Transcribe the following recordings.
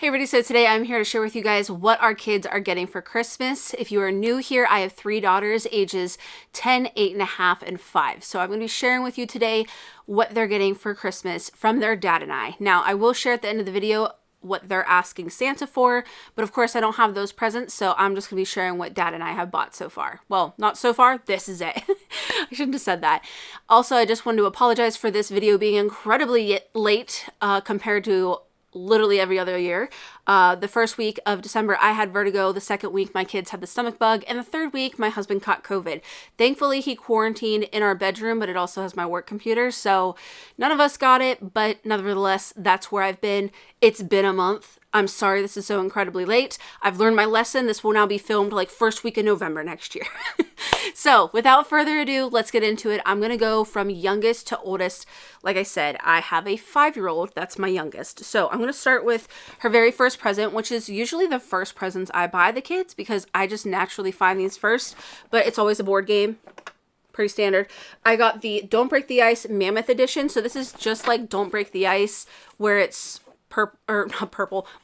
Hey everybody, so today I'm here to share with you guys what our kids are getting for Christmas. If you are new here, I have 3 daughters, ages 10, 8.5, and 5. So I'm going to be sharing with you today what they're getting for Christmas from their dad and I. Now, I will share at the end of the video what they're asking Santa for, but of course I don't have those presents, so I'm just going to be sharing what dad and I have bought so far. Well, not so far, this is it. I shouldn't have said that. Also, I just wanted to apologize for this video being incredibly late compared to literally every other year. The first week of December, I had vertigo. The second week, my kids had the stomach bug. And the third week, my husband caught COVID. Thankfully, he quarantined in our bedroom, but it also has my work computer. So none of us got it, but nevertheless, that's where I've been. It's been a month. I'm sorry this is so incredibly late. I've learned my lesson. This will now be filmed like first week in November next year. So without further ado, let's get into it. I'm going to go from youngest to oldest. Like I said, I have a 5-year-old. That's my youngest. So I'm going to start with her very first present, which is usually the first presents I buy the kids because I just naturally find these first, but it's always a board game. Pretty standard. I got the Don't Break the Ice Mammoth Edition. So this is just like Don't Break the Ice, where it's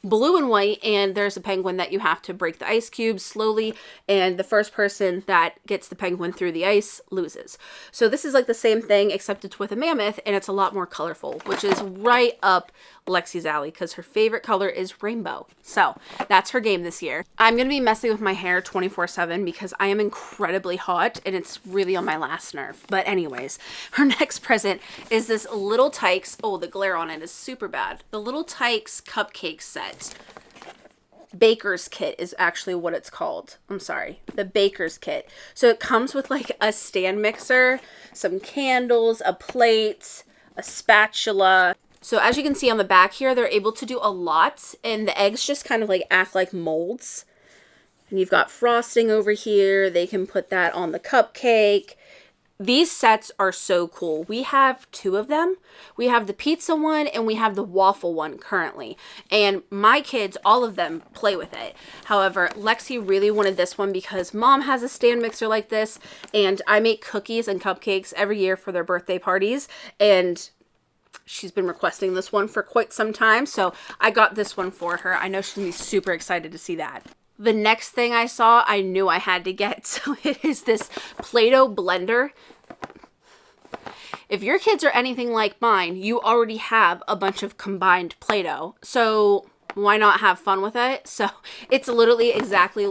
blue and white, and there's a penguin that you have to break the ice cubes slowly, and the first person that gets the penguin through the ice loses. So this is like the same thing, except it's with a mammoth, and it's a lot more colorful, which is right up Lexi's alley because her favorite color is rainbow. So that's her game this year. I'm going to be messing with my hair 24/7 because I am incredibly hot and it's really on my last nerve. But anyways, her next present is this little Tikes. Oh, the glare on it is super bad. The little Tikes cupcake set. Baker's kit is actually what it's called. I'm sorry, the baker's kit. So it comes with like a stand mixer, some candles, a plate, a spatula. So as you can see on the back here, they're able to do a lot, and the eggs just kind of like act like molds. And you've got frosting over here. They can put that on the cupcake. These sets are so cool. We have 2 of them. We have the pizza one and we have the waffle one currently. And my kids, all of them, play with it. However, Lexi really wanted this one because Mom has a stand mixer like this, and I make cookies and cupcakes every year for their birthday parties, and she's been requesting this one for quite some time, so I got this one for her. I know she's gonna be super excited to see that. The next thing I saw, I knew I had to get, so it is this Play-Doh blender. If your kids are anything like mine, you already have a bunch of combined Play-Doh, so why not have fun with it? So it's literally exactly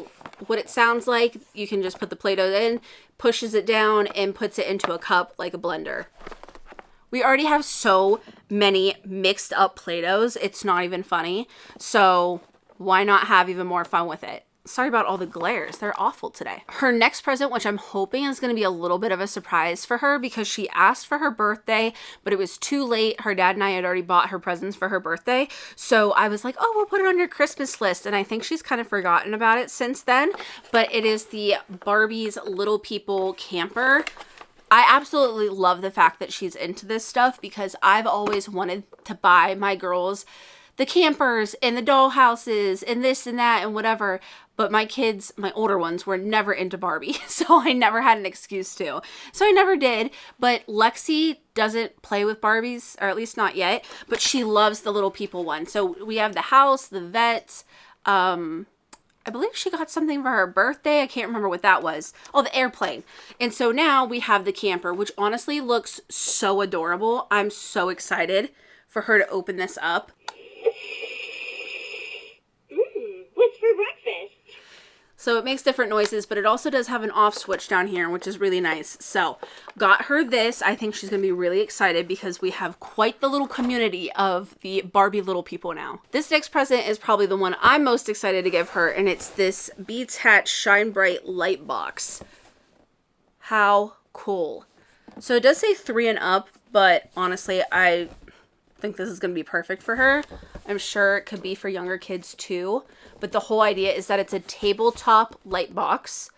what it sounds like. You can just put the Play-Doh in, pushes it down, and puts it into a cup like a blender. We already have so many mixed up Play-Dohs, it's not even funny. So why not have even more fun with it? Sorry about all the glares. They're awful today. Her next present, which I'm hoping is going to be a little bit of a surprise for her because she asked for her birthday, but it was too late. Her dad and I had already bought her presents for her birthday. So I was like, oh, we'll put it on your Christmas list. And I think she's kind of forgotten about it since then. But it is the Barbie's Little People camper. I absolutely love the fact that she's into this stuff because I've always wanted to buy my girls the campers and the doll houses and this and that and whatever. But my kids, my older ones, were never into Barbie. So I never had an excuse to. So I never did. But Lexi doesn't play with Barbies, or at least not yet. But she loves the Little People one. So we have the house, the vet, I believe she got something for her birthday. I can't remember what that was. Oh, the airplane. And so now we have the camper, which honestly looks so adorable. I'm so excited for her to open this up. What's for breakfast? So it makes different noises, but it also does have an off switch down here, which is really nice. So got her this. I think she's going to be really excited because we have quite the little community of the Barbie Little People now. This next present is probably the one I'm most excited to give her, and it's this Beats Hat Shine Bright light box. How cool. So it does say 3 and up, but honestly, I think this is going to be perfect for her. I'm sure it could be for younger kids too. But the whole idea is that it's a tabletop light box.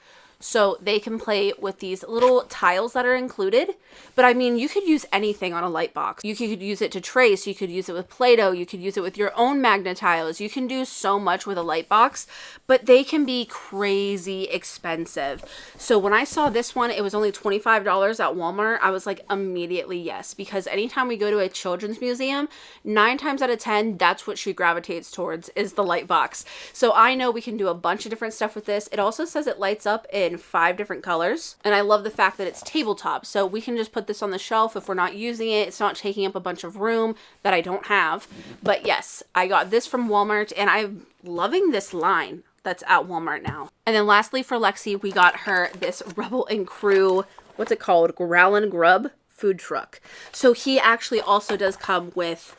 So they can play with these little tiles that are included. But I mean, you could use anything on a light box. You could use it to trace. You could use it with Play-Doh. You could use it with your own magnet tiles. You can do so much with a light box, but they can be crazy expensive. So when I saw this one, it was only $25 at Walmart. I was like, immediately yes, because anytime we go to a children's museum, 9 times out of 10, that's what she gravitates towards, is the light box. So I know we can do a bunch of different stuff with this. It also says it lights up in 5 different colors. And I love the fact that it's tabletop. So we can just put this on the shelf if we're not using it. It's not taking up a bunch of room that I don't have. But yes, I got this from Walmart and I'm loving this line that's at Walmart now. And then lastly for Lexi, we got her this Rubble Crew, what's it called? Growlin' Grub food truck. So he actually also does come with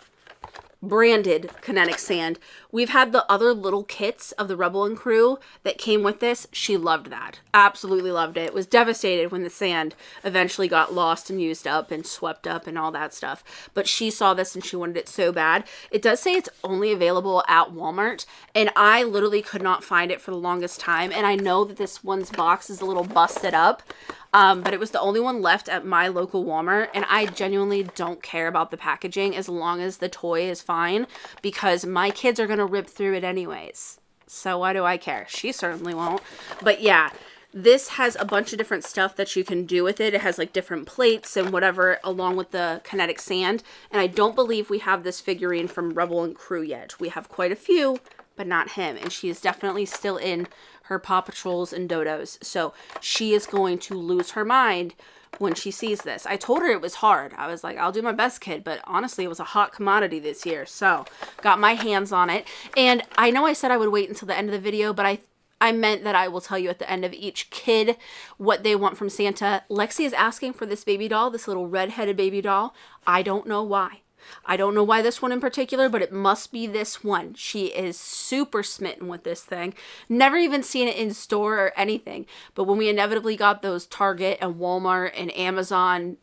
branded kinetic sand. We've had the other little kits of the Rubble Crew that came with this. She loved that. Absolutely loved it. Was devastated when the sand eventually got lost and used up and swept up and all that stuff. But she saw this and she wanted it so bad. It does say it's only available at Walmart, and I literally could not find it for the longest time. And I know that this one's box is a little busted up. But it was the only one left at my local Walmart, and I genuinely don't care about the packaging as long as the toy is fine, because my kids are going to rip through it anyways. So why do I care? She certainly won't. But yeah, this has a bunch of different stuff that you can do with it. It has like different plates and whatever along with the kinetic sand. And I don't believe we have this figurine from Rubble Crew yet. We have quite a few, but not him. And she is definitely still in her Paw Patrols and Dodos. So she is going to lose her mind when she sees this. I told her it was hard. I was like, I'll do my best, kid. But honestly, it was a hot commodity this year. So got my hands on it. And I know I said I would wait until the end of the video, but I meant that I will tell you at the end of each kid what they want from Santa. Lexi is asking for this baby doll, this little red-headed baby doll. I don't know why. I don't know why this one in particular, but it must be this one. She is super smitten with this thing. Never even seen it in store or anything. But when we inevitably got those Target and Walmart and Amazon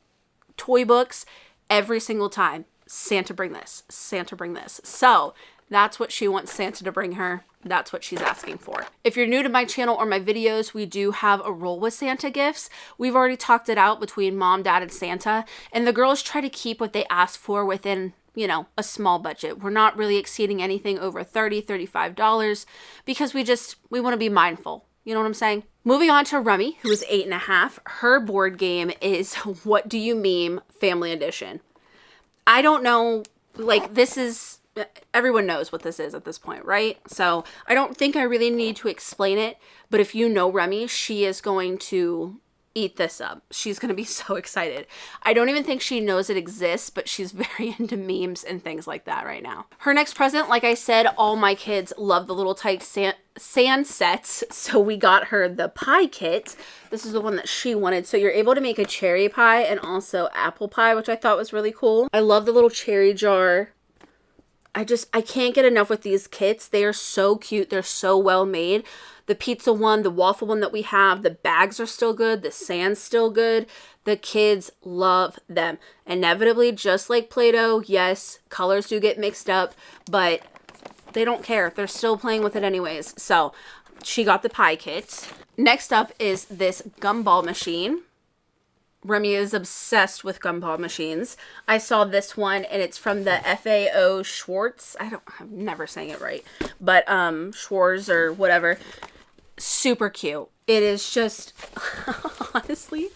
toy books, every single time, Santa bring this, Santa bring this. So that's what she wants Santa to bring her. That's what she's asking for. If you're new to my channel or my videos, we do have a roll with Santa gifts. We've already talked it out between Mom, Dad, and Santa, and the girls try to keep what they ask for within, you know, a small budget. We're not really exceeding anything over $30, $35 because we want to be mindful. You know what I'm saying? Moving on to Remy, who is 8.5. Her board game is What Do You Meme Family Edition. I don't know, like, this is... Everyone knows what this is at this point, right? So I don't think I really need to explain it, but if you know Remy, she is going to eat this up. She's going to be so excited. I don't even think she knows it exists, but she's very into memes and things like that right now. Her next present, like I said, all my kids love the little Tikes sand sets, so we got her the pie kit. This is the one that she wanted. So you're able to make a cherry pie and also apple pie, which I thought was really cool. I love the little cherry jar. I can't get enough with these kits. They are so cute. They're so well made. The pizza one, the waffle one that we have, the bags are still good. The sand's still good. The kids love them. Inevitably, just like Play-Doh, yes, colors do get mixed up, but they don't care. They're still playing with it anyways. So she got the pie kit. Next up is this gumball machine. Remy is obsessed with gumball machines. I saw this one and it's from the FAO Schwarz. I'm never saying it right, but Schwarz or whatever. Super cute. It is just honestly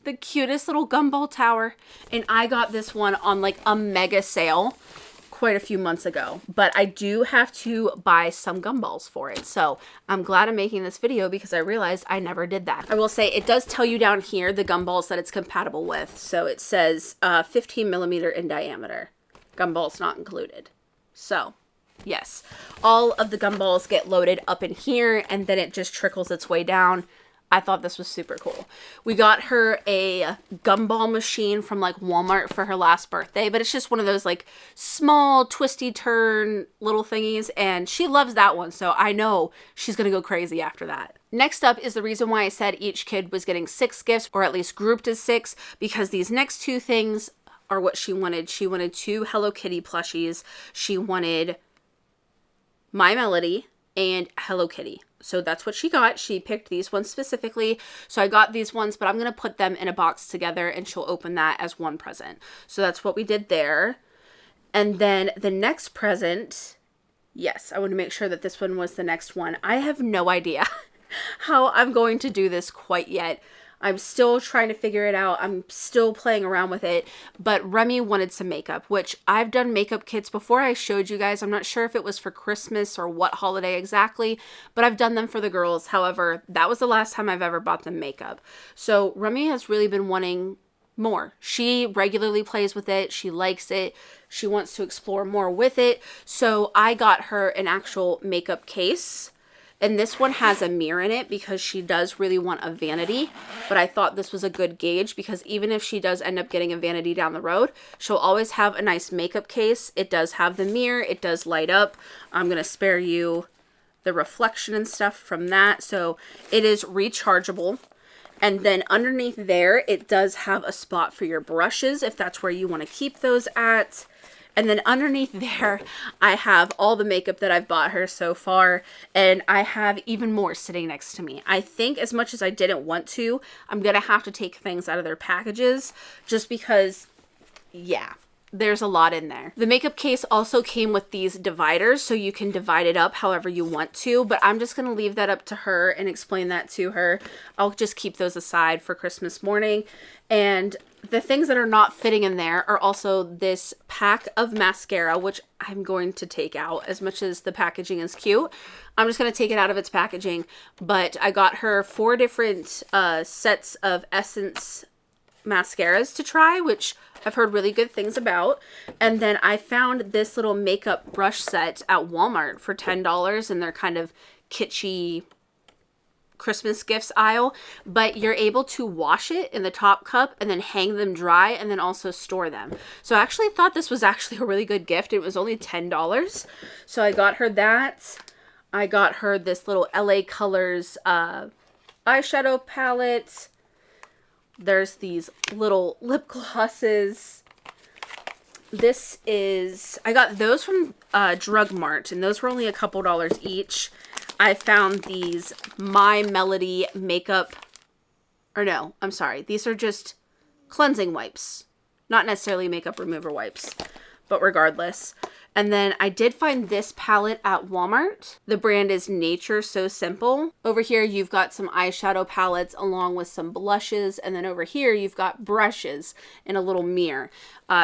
the cutest little gumball tower. And I got this one on like a mega sale quite a few months ago, but I do have to buy some gumballs for it. So I'm glad I'm making this video because I realized I never did that. I will say it does tell you down here the gumballs that it's compatible with. So it says 15 millimeter in diameter. Gumballs not included. So yes, all of the gumballs get loaded up in here and then it just trickles its way down. I thought this was super cool. We got her a gumball machine from like Walmart for her last birthday, but it's just one of those like small twisty turn little thingies, and she loves that one, so I know she's gonna go crazy after that. Next up is the reason why I said each kid was getting 6 gifts, or at least grouped as 6, because these next 2 things are what she wanted. She wanted 2 Hello Kitty plushies. She wanted My Melody, and Hello Kitty. So that's what she got. She picked these ones specifically. So I got these ones, but I'm going to put them in a box together and she'll open that as one present. So that's what we did there. And then the next present, yes, I want to make sure that this one was the next one. I have no idea how I'm going to do this quite yet. I'm still trying to figure it out. I'm still playing around with it. But Remy wanted some makeup, which I've done makeup kits before. I showed you guys. I'm not sure if it was for Christmas or what holiday exactly, but I've done them for the girls. However, that was the last time I've ever bought them makeup. So Remy has really been wanting more. She regularly plays with it. She likes it. She wants to explore more with it. So I got her an actual makeup case. And this one has a mirror in it because she does really want a vanity. But I thought this was a good gauge because even if she does end up getting a vanity down the road, she'll always have a nice makeup case. It does have the mirror. It does light up. I'm going to spare you the reflection and stuff from that. So it is rechargeable. And then underneath there, it does have a spot for your brushes if that's where you want to keep those at. And then underneath there, I have all the makeup that I've bought her so far. And I have even more sitting next to me. I think as much as I didn't want to, I'm going to have to take things out of their packages just because, yeah, there's a lot in there. The makeup case also came with these dividers, so you can divide it up however you want to, but I'm just going to leave that up to her and explain that to her. I'll just keep those aside for Christmas morning. And the things that are not fitting in there are also this pack of mascara, which I'm going to take out as much as the packaging is cute. I'm just going to take it out of its packaging, but I got her 4 different sets of Essence mascaras to try, which I've heard really good things about. And then I found this little makeup brush set at Walmart for $10, and they're kind of kitschy Christmas gifts aisle, but you're able to wash it in the top cup and then hang them dry and then also store them. So I actually thought this was actually a really good gift. It was only $10. So I got her that. I got her this little LA Colors eyeshadow palette. There's these little lip glosses. This is, I got those from Drug Mart, and those were only a couple dollars each. I found these My Melody makeup, or no, I'm sorry. These are just cleansing wipes, not necessarily makeup remover wipes, but regardless. And then I did find this palette at Walmart. The brand is Nature So Simple. Over here, you've got some eyeshadow palettes along with some blushes. And then over here, you've got brushes and a little mirror.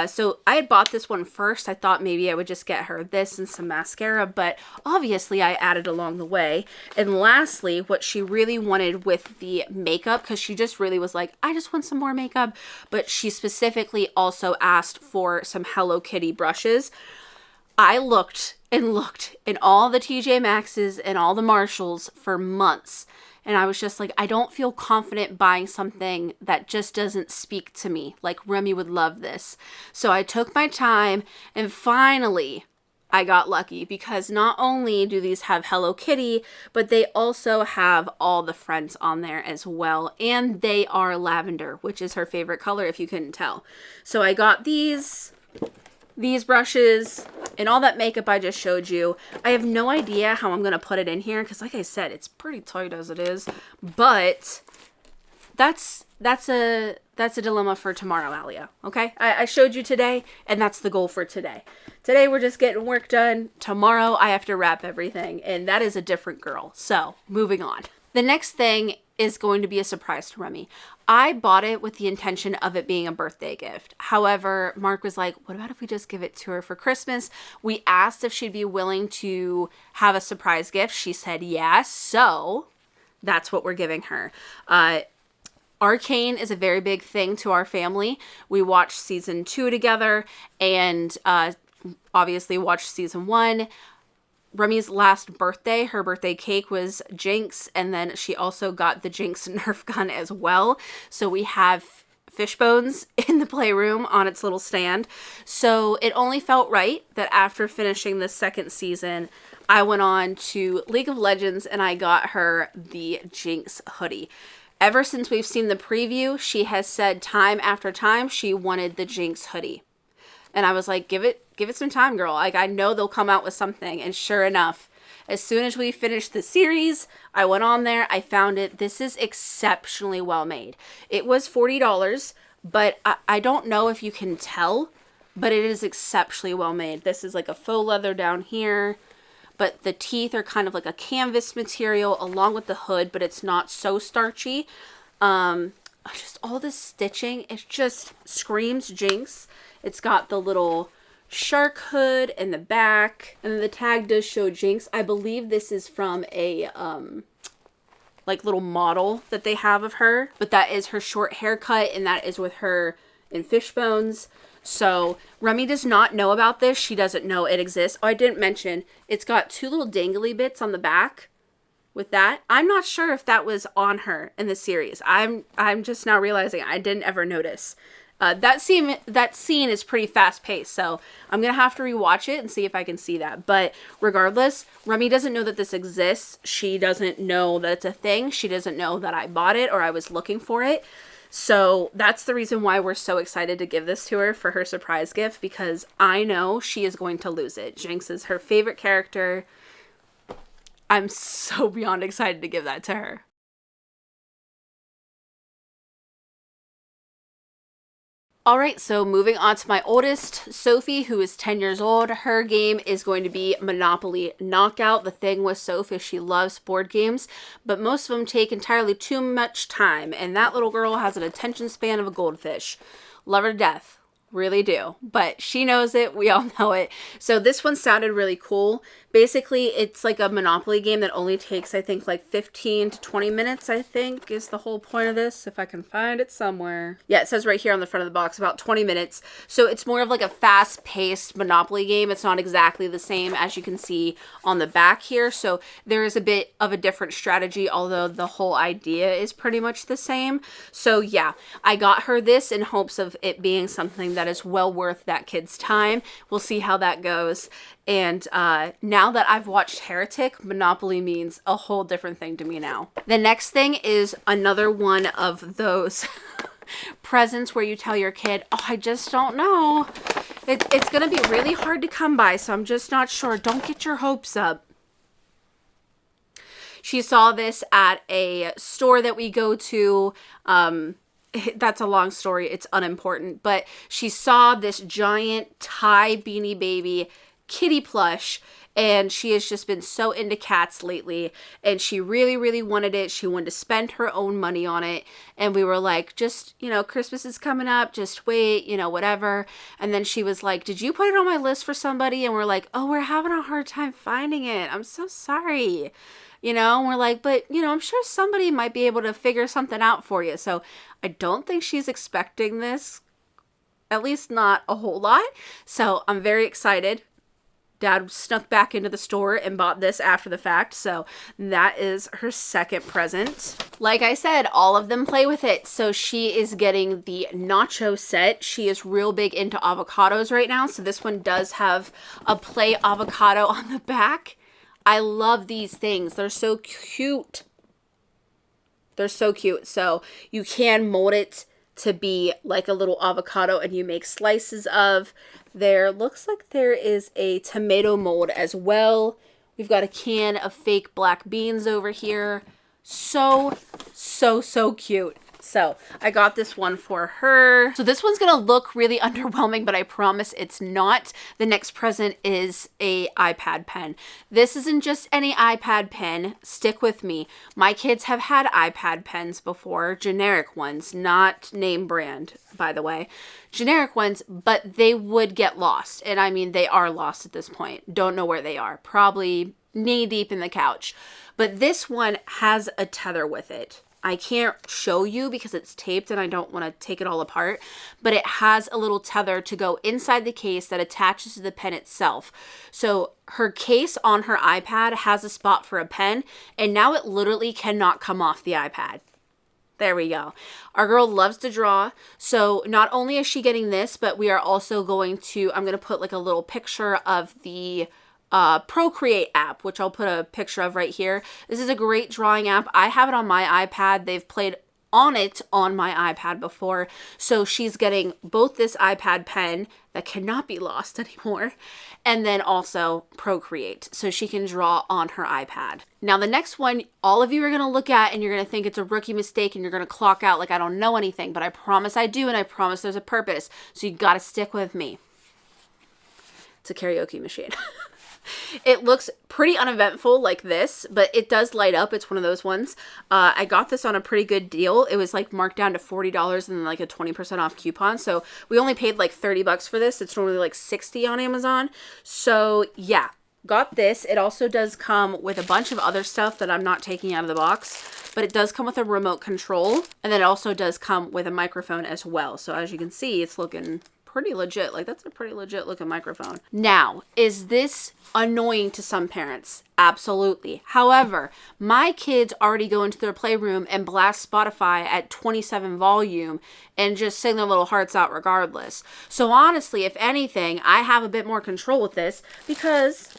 So I had bought this one first. I thought maybe I would just get her this and some mascara, but obviously I added along the way. And lastly, what she really wanted with the makeup, because she just really was like, I just want some more makeup. But she specifically also asked for some Hello Kitty brushes. I looked and looked in all the TJ Maxx's and all the Marshalls for months. And I was just like, I don't feel confident buying something that just doesn't speak to me. Like, Remy would love this. So I took my time and finally I got lucky, because not only do these have Hello Kitty, but they also have all the friends on there as well. And they are lavender, which is her favorite color if you couldn't tell. So I got these brushes, and all that makeup I just showed you. I have no idea how I'm going to put it in here because, like I said, it's pretty tight as it is. But that's a dilemma for tomorrow, Alia. Okay? I showed you today, and that's the goal for today. Today we're just getting work done. Tomorrow I have to wrap everything, and that is a different girl. So, moving on. The next thing is going to be a surprise to Remy. I bought it with the intention of it being a birthday gift. However, Mark was like, what about if we just give it to her for Christmas? We asked if she'd be willing to have a surprise gift. She said yes. So that's what we're giving her. Arcane is a very big thing to our family. We watched season 2 together and obviously watched season 1. Remy's last birthday, her birthday cake was Jinx, and then she also got the Jinx Nerf gun as well. So we have fish bones in the playroom on its little stand. So it only felt right that after finishing the second season, I went on to League of Legends and I got her the Jinx hoodie. Ever since we've seen the preview, she has said time after time she wanted the Jinx hoodie. And I was like, give it some time, girl. Like, I know they'll come out with something. And sure enough, As soon as we finished the series, I went on there, I found it. This is exceptionally well made. It was $40, but I don't know if you can tell, but it is exceptionally well made. This is like a faux leather down here, but the teeth are kind of like a canvas material along with the hood, but it's not so starchy. Just all this stitching, it just screams Jinx. It's got the little shark hood in the back, and then the tag does show Jinx. I believe this is from a like little model that they have of her, but that is her short haircut, and that is with her in Fishbones. So Remy does not know about this. She doesn't know it exists. Oh, I didn't mention it's got two little dangly bits on the back with that. I'm not sure if that was on her in the series. I'm just now realizing I didn't ever notice. That scene is pretty fast paced, so I'm gonna have to rewatch it and see if I can see that. But regardless, Remy doesn't know that this exists. She doesn't know that it's a thing. She doesn't know that I bought it or I was looking for it. So that's the reason why we're so excited to give this to her for her surprise gift, because I know she is going to lose it. Jinx is her favorite character. I'm so beyond excited to give that to her. All right, so moving on to my oldest, Sophie, who is 10 years old. Her game is going to be Monopoly Knockout. The thing with Sophie is she loves board games, but most of them take entirely too much time, and that little girl has an attention span of a goldfish. Love her to death. Really do. But she knows it. We all know it. So this one sounded really cool. Basically, it's like a Monopoly game that only takes, I think, like 15 to 20 minutes, I think, is the whole point of this. If I can find it somewhere. Yeah, it says right here on the front of the box, about 20 minutes. So it's more of like a fast-paced Monopoly game. It's not exactly the same as you can see on the back here. So there is a bit of a different strategy, although the whole idea is pretty much the same. So yeah, I got her this in hopes of it being something that is well worth that kid's time. We'll see how that goes. And now that I've watched Heretic, Monopoly means a whole different thing to me now. The next thing is another one of those presents where you tell your kid, oh, I just don't know. It's going to be really hard to come by, so I'm just not sure. Don't get your hopes up. She saw this at a store that we go to. That's a long story. It's unimportant. But she saw this giant Thai Beanie Baby kitty plush, and she has just been so into cats lately, and she really, really wanted it. She wanted to spend her own money on it, and we were like, just, you know, Christmas is coming up, just wait, you know, whatever. And then she was like, did you put it on my list for somebody? And we're like, oh, we're having a hard time finding it. I'm so sorry. You know, and we're like, but, you know, I'm sure somebody might be able to figure something out for you. So I don't think she's expecting this, at least not a whole lot. So I'm very excited. Dad snuck back into the store and bought this after the fact. So that is her second present. Like I said, all of them play with it. So she is getting the nacho set. She is real big into avocados right now. So this one does have a play avocado on the back. I love these things. They're so cute. They're so cute. So you can mold it to be like a little avocado and you make slices of. There looks like there is a tomato mold as well. We've got a can of fake black beans over here. So cute. So I got this one for her. So this one's gonna look really underwhelming, but I promise it's not. The next present is a iPad pen. This isn't just any iPad pen. Stick with me. My kids have had iPad pens before, generic ones, not name brand, by the way. Generic ones, but they would get lost. And I mean, they are lost at this point. Don't know where they are. Probably knee deep in the couch. But this one has a tether with it. I can't show you because it's taped and I don't want to take it all apart, but it has a little tether to go inside the case that attaches to the pen itself. So her case on her iPad has a spot for a pen, and now it literally cannot come off the iPad. There we go. Our girl loves to draw. So not only is she getting this, but we are also going to, I'm going to put like a little picture of the Procreate app, which I'll put a picture of right here. This is a great drawing app. I have it on my iPad. They've played on it on my iPad before. So she's getting both this iPad pen that cannot be lost anymore, and then also Procreate, so she can draw on her iPad. Now the next one, all of you are going to look at and you're going to think it's a rookie mistake and you're going to clock out like I don't know anything, but I promise I do, and I promise there's a purpose. So you got to stick with me. It's a karaoke machine. It looks pretty uneventful like this, but it does light up. It's one of those ones. I got this on a pretty good deal. It was like marked down to $40 and like a 20% off coupon. So we only paid like $30 for this. It's normally like $60 on Amazon. So yeah, got this. It also does come with a bunch of other stuff that I'm not taking out of the box, but it does come with a remote control. And then it also does come with a microphone as well. So as you can see, it's looking pretty legit. Like, that's a pretty legit looking microphone. Now, is this annoying to some parents? Absolutely. However, my kids already go into their playroom and blast Spotify at 27 volume and just sing their little hearts out regardless. So honestly, if anything, I have a bit more control with this because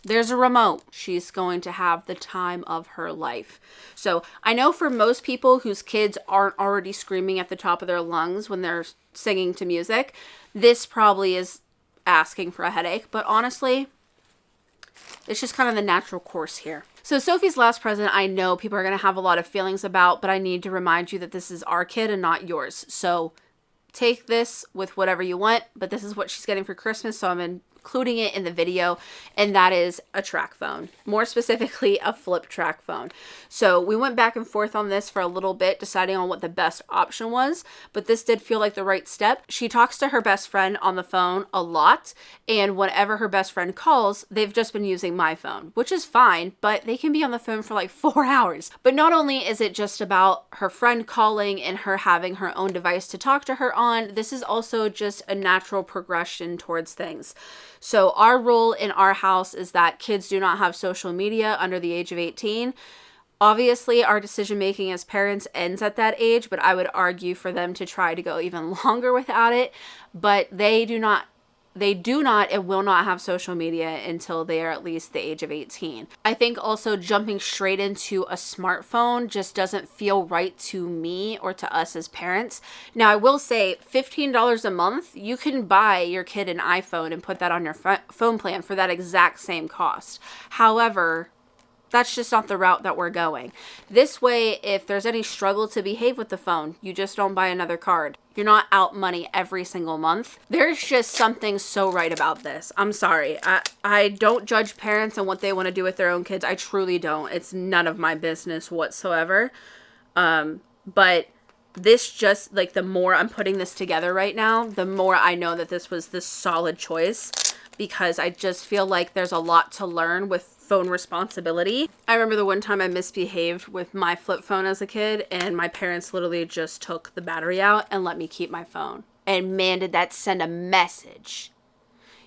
there's a remote. She's going to have the time of her life. So I know for most people whose kids aren't already screaming at the top of their lungs when they're singing to music, this probably is asking for a headache. But honestly, it's just kind of the natural course here. So Sophie's last present, I know people are going to have a lot of feelings about, but I need to remind you that this is our kid and not yours. So take this with whatever you want, but this is what she's getting for Christmas. So I'm including it in the video, and that is a Tracfone, more specifically a flip Tracfone. So we went back and forth on this for a little bit, deciding on what the best option was, but this did feel like the right step. She talks to her best friend on the phone a lot, and whenever her best friend calls, they've just been using my phone, which is fine, but they can be on the phone for like 4 hours. But not only is it just about her friend calling and her having her own device to talk to her on, this is also just a natural progression towards things. So our rule in our house is that kids do not have social media under the age of 18. Obviously, our decision-making as parents ends at that age, but I would argue for them to try to go even longer without it. But they do not and will not have social media until they are at least the age of 18. I think also jumping straight into a smartphone just doesn't feel right to me or to us as parents. Now, I will say $15 a month, you can buy your kid an iPhone and put that on your phone plan for that exact same cost. However, that's just not the route that we're going. This way, if there's any struggle to behave with the phone, you just don't buy another card. You're not out money every single month. There's just something so right about this. I'm sorry. I don't judge parents and what they want to do with their own kids. I truly don't. It's none of my business whatsoever. But this just, like, the more I'm putting this together right now, the more I know that this was the solid choice, because I just feel like there's a lot to learn with phone responsibility. I remember the one time I misbehaved with my flip phone as a kid, and my parents literally just took the battery out and let me keep my phone. And man, did that send a message.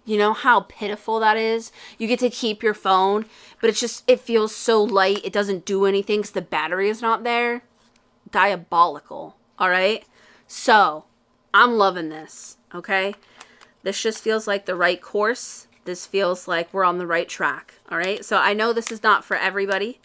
You know how pitiful that is? You get to keep your phone, but it feels so light. It doesn't do anything because the battery is not there. Diabolical. All right. So I'm loving this. Okay. This just feels like the right course. This feels like we're on the right track. All right. So I know this is not for everybody,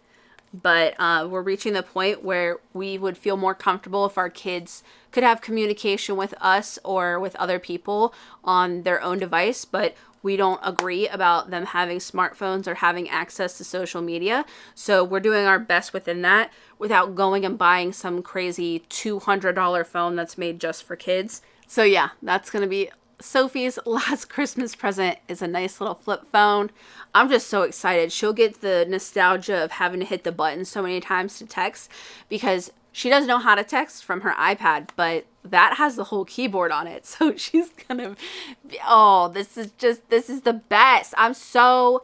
but we're reaching the point where we would feel more comfortable if our kids could have communication with us or with other people on their own device, but we don't agree about them having smartphones or having access to social media. So we're doing our best within that without going and buying some crazy $200 phone that's made just for kids. So yeah, that's going to be Sophie's last Christmas present, is a nice little flip phone. I'm just so excited. She'll get the nostalgia of having to hit the button so many times to text, because she doesn't know how to text from her iPad, but that has the whole keyboard on it. So she's gonna be, oh, this is the best. I'm so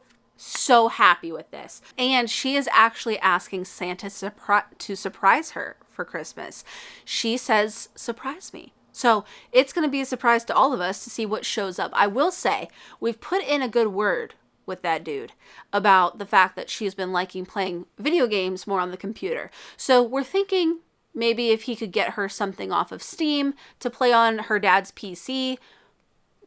happy with this. And she is actually asking Santa to surprise her for Christmas. She says, surprise me. So it's going to be a surprise to all of us to see what shows up. I will say, we've put in a good word with that dude about the fact that she's been liking playing video games more on the computer. So we're thinking maybe if he could get her something off of Steam to play on her dad's PC,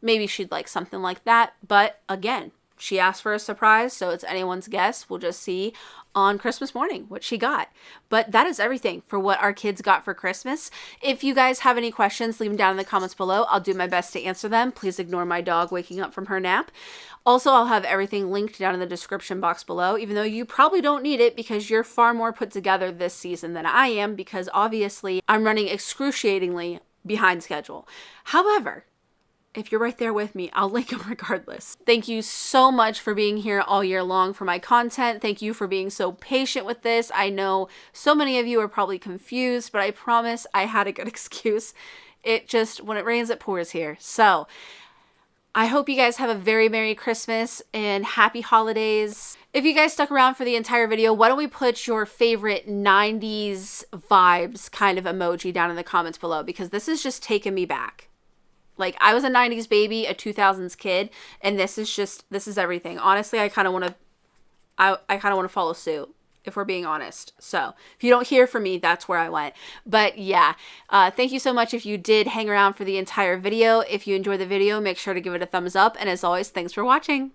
maybe she'd like something like that. But again, she asked for a surprise, so it's anyone's guess. We'll just see on Christmas morning what she got. But that is everything for what our kids got for Christmas. If you guys have any questions, leave them down in the comments below. I'll do my best to answer them. Please ignore my dog waking up from her nap. Also, I'll have everything linked down in the description box below, even though you probably don't need it because you're far more put together this season than I am, because obviously I'm running excruciatingly behind schedule. However, if you're right there with me, I'll link them regardless. Thank you so much for being here all year long for my content. Thank you for being so patient with this. I know so many of you are probably confused, but I promise I had a good excuse. It just, when it rains, it pours here. So I hope you guys have a very Merry Christmas and Happy Holidays. If you guys stuck around for the entire video, why don't we put your favorite 90s vibes kind of emoji down in the comments below, because this is just taking me back. Like, I was a 90s baby, a 2000s kid, and this is everything. Honestly, I kind of want to follow suit, if we're being honest. So if you don't hear from me, that's where I went. But yeah, thank you so much if you did hang around for the entire video. If you enjoyed the video, make sure to give it a thumbs up. And as always, thanks for watching.